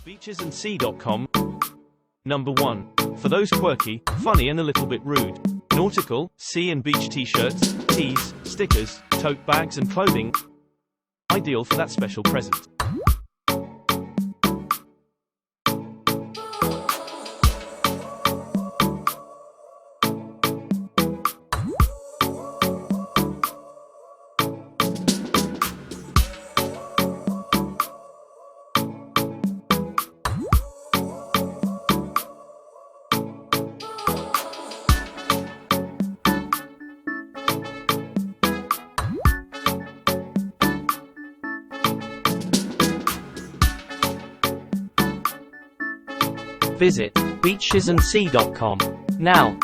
BeachesandSea.com. Number 1. For those quirky, funny and a little bit rude. Nautical, sea and beach t-shirts, tees, stickers, tote bags and clothing. Ideal for that special present. Visit beachesandSea.com now.